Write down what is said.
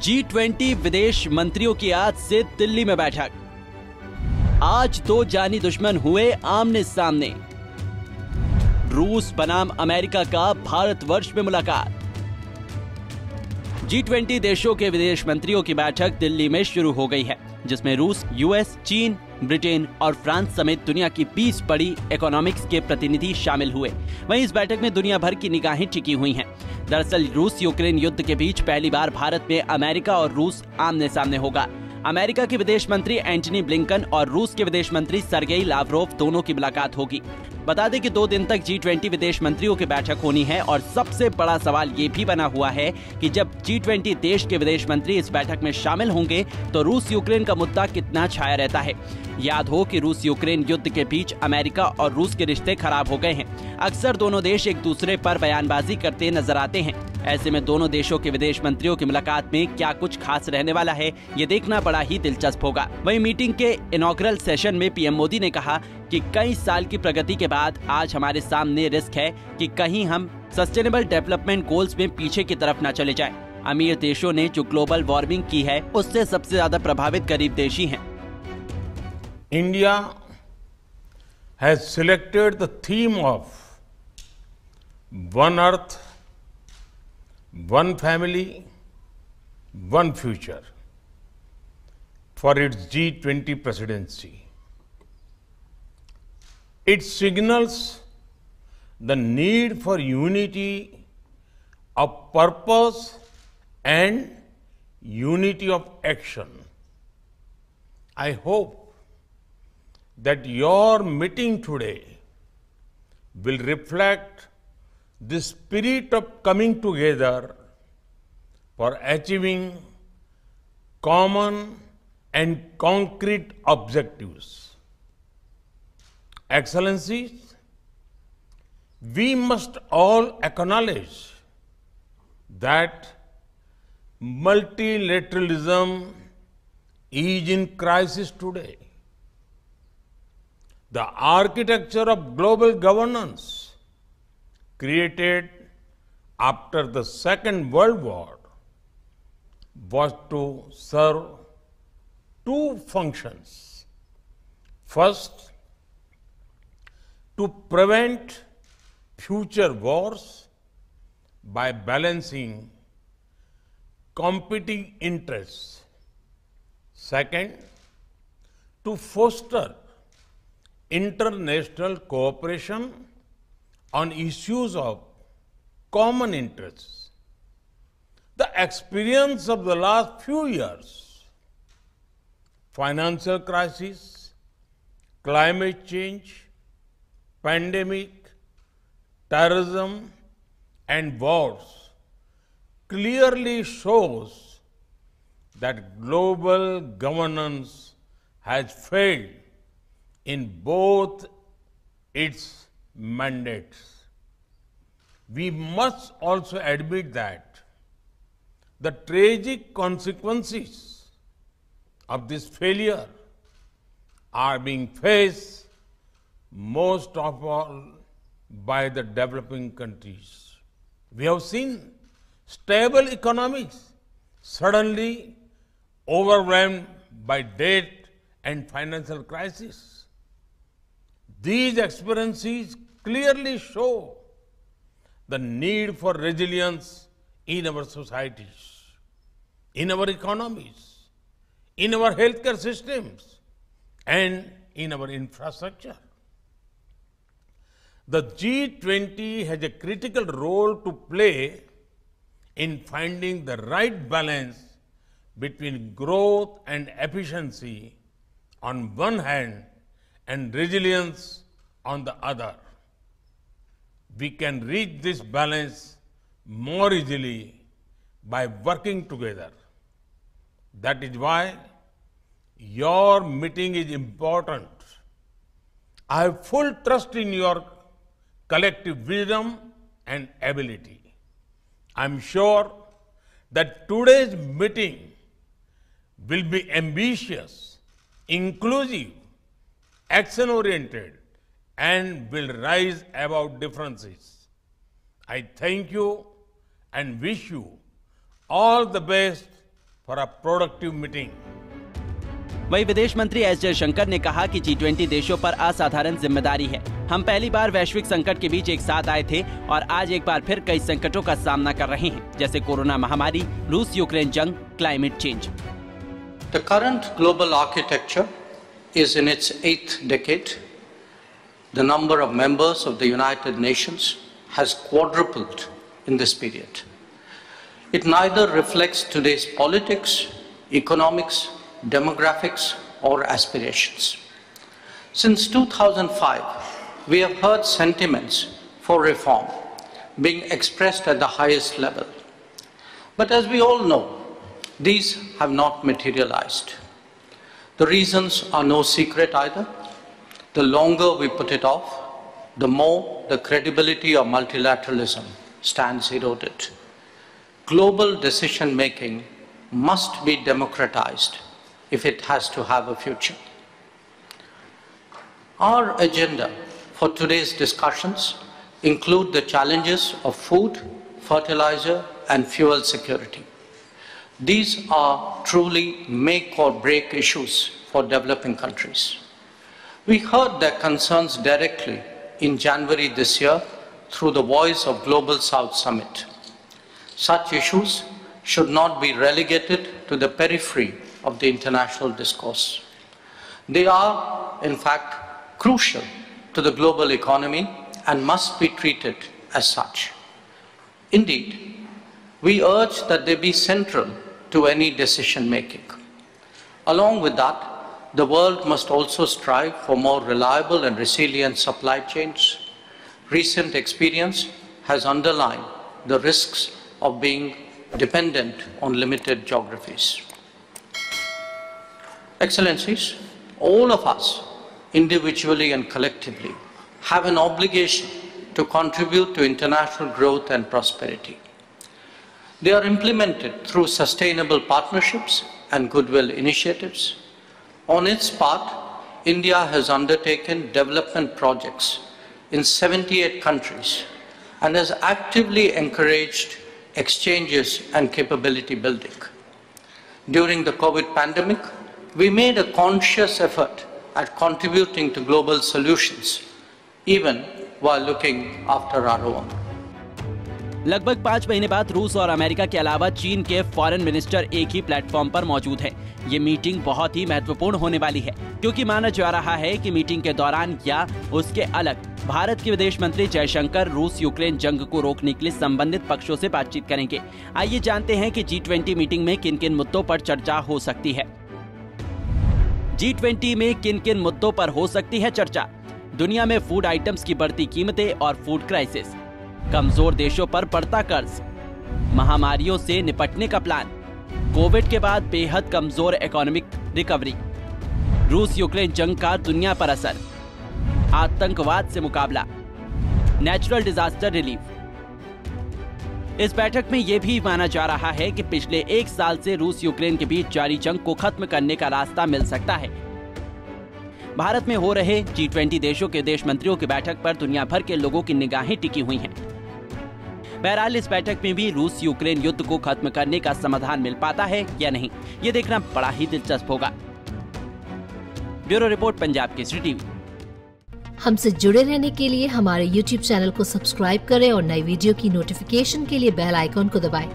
G20 विदेश मंत्रियों की आज से दिल्ली में बैठक। आज दो जानी दुश्मन हुए आमने सामने। रूस बनाम अमेरिका का भारतवर्ष में मुलाकात। G20 देशों के विदेश मंत्रियों की बैठक दिल्ली में शुरू हो गई है, जिसमें रूस, यूएस, चीन, ब्रिटेन और फ्रांस समेत दुनिया की 20 बड़ी इकोनॉमिक्स के प्रतिनिधि शामिल हुए। वहीं इस बैठक में दुनिया भर की निगाहें टिकी हुई हैं। दरअसल रूस यूक्रेन युद्ध के बीच पहली बार भारत में अमेरिका और रूस आमने सामने होगा। अमेरिका के विदेश मंत्री एंटनी ब्लिंकन और रूस के विदेश मंत्री सर्गेई लावरोव दोनों की मुलाकात होगी। बता दें कि 2 दिन तक G20 विदेश मंत्रियों की बैठक होनी है और सबसे बड़ा सवाल ये भी बना हुआ है कि जब G20 देश के विदेश मंत्री इस बैठक में शामिल होंगे तो रूस यूक्रेन का मुद्दा कितना छाया रहता है। याद हो कि रूस यूक्रेन युद्ध के बीच अमेरिका और रूस के रिश्ते खराब हो गए हैं। अक्सर दोनों देश एक दूसरे पर बयानबाजी करते नजर आते हैं। ऐसे में दोनों देशों के विदेश मंत्रियों की मुलाकात में क्या कुछ खास रहने वाला है, ये देखना बड़ा ही दिलचस्प होगा। वहीं मीटिंग के इनॉग्रल सेशन में पीएम मोदी ने कहा कि कई साल की प्रगति के बाद आज हमारे सामने रिस्क है कि कहीं हम सस्टेनेबल डेवलपमेंट गोल्स में पीछे की तरफ न चले जाएं। अमीर देशों ने जो ग्लोबल वार्मिंग की है, उससे सबसे ज्यादा प्रभावित गरीब देश ही हैं। India has selected the theme of One Earth, One Family, One Future for its G20 presidency. It signals the need for unity of purpose and unity of action. I hope that your meeting today will reflect the spirit of coming together for achieving common and concrete objectives. Excellencies, we must all acknowledge that multilateralism is in crisis today. The architecture of global governance created after the Second World War was to serve two functions. First, to prevent future wars by balancing competing interests. Second, to foster international cooperation on issues of common interests. The experience of the last few years, financial crisis, climate change, pandemic, terrorism, and wars clearly shows that global governance has failed in both its mandates. We must also admit that the tragic consequences of this failure are being faced most of all by the developing countries. We have seen stable economies suddenly overwhelmed by debt and financial crisis. These experiences clearly show the need for resilience in our societies, in our economies, in our healthcare systems, and in our infrastructure. The G20 has a critical role to play in finding the right balance between growth and efficiency on one hand and resilience on the other. We can reach this balance more easily by working together. That is why your meeting is important. I have full trust in your collective wisdom and ability. I am sure that today's meeting will be ambitious, inclusive, action-oriented, and will rise above differences. I thank you and wish you all the best for a productive meeting. वहीं विदेश मंत्री S Jaishankar ने कहा कि G20 देशों पर असाधारण जिम्मेदारी है। हम पहली बार वैश्विक संकट के बीच एक साथ आए थे और आज एक बार फिर कई संकटों का सामना कर रहे हैं, जैसे कोरोना महामारी, रूस यूक्रेन जंग, climate change. The current global architecture is in its 8th decade. The number of members of the United Nations has quadrupled in this period. It neither reflects today's politics, economics, demographics, or aspirations. Since 2005, we have heard sentiments for reform being expressed at the highest level. But as we all know, these have not materialized. The reasons are no secret either. The longer we put it off, the more the credibility of multilateralism stands eroded. Global decision-making must be democratized if it has to have a future. Our agenda for today's discussions include the challenges of food, fertilizer, and fuel security. These are truly make or break issues for developing countries. We heard their concerns directly in January this year through the Voice of Global South Summit. Such issues should not be relegated to the periphery of the international discourse. They are, in fact, crucial to the global economy and must be treated as such. Indeed, we urge that they be central to any decision-making. Along with that, the world must also strive for more reliable and resilient supply chains. Recent experience has underlined the risks of being dependent on limited geographies. Excellencies, all of us, individually and collectively, have an obligation to contribute to international growth and prosperity. They are implemented through sustainable partnerships and goodwill initiatives. On its part, India has undertaken development projects in 78 countries and has actively encouraged exchanges and capability building. During the COVID pandemic, we made a conscious effort at contributing to global solutions, even while looking after our own. लगभग 5 महीने बाद रूस और America के अलावा चीन के foreign minister एक ही प्लेटफॉर्म पर मौजूद हैं। ये मीटिंग बहुत ही महत्वपूर्ण होने वाली है, क्योंकि माना जा रहा है कि मीटिंग के दौरान या उसके अलग भारत के विदेश मंत्री जयशंकर रूस यूक्रेन जंग को रोकने के लिए संबंधित पक्षों से बातचीत करेंगे। आइए जानते हैं कि G20 मीटिंग में किन किन मुद्दों पर चर्चा हो सकती है। G20 में किन किन मुद्दों पर हो सकती है चर्चा? दुनिया में फूड आइटम्स की बढ़ती कीमतें और फूड क्राइसिस, कमजोर देशों पर बढ़ता कर्ज, महामारियों से निपटने का प्लान, कोविड के बाद बेहद कमजोर इकोनॉमिक रिकवरी, रूस यूक्रेन जंग का दुनिया पर असर, आतंकवाद से मुकाबला, नेचुरल डिजास्टर रिलीफ। इस बैठक में यह भी माना जा रहा है कि पिछले 1 साल से रूस यूक्रेन के बीच जारी जंग को खत्म करने का रास्ता मिल सकता है। भारत में हो रहे G20 देशों के देश मंत्रियों की बैठक पर दुनिया भर के लोगों की निगाहें टिकी हुई हैं। बहरहाल इस बैठक में भी रूस यूक्रेन युद्ध को खत्म करने का समाधान मिल पाता है या नहीं, ये देखना बड़ा ही दिलचस्प होगा। Bureau report, Punjab Kesari TV. हमसे जुड़े रहने के लिए हमारे YouTube चैनल को सब्सक्राइब करें और नई वीडियो की नोटिफिकेशन के लिए बेल आइकॉन को दबाएं।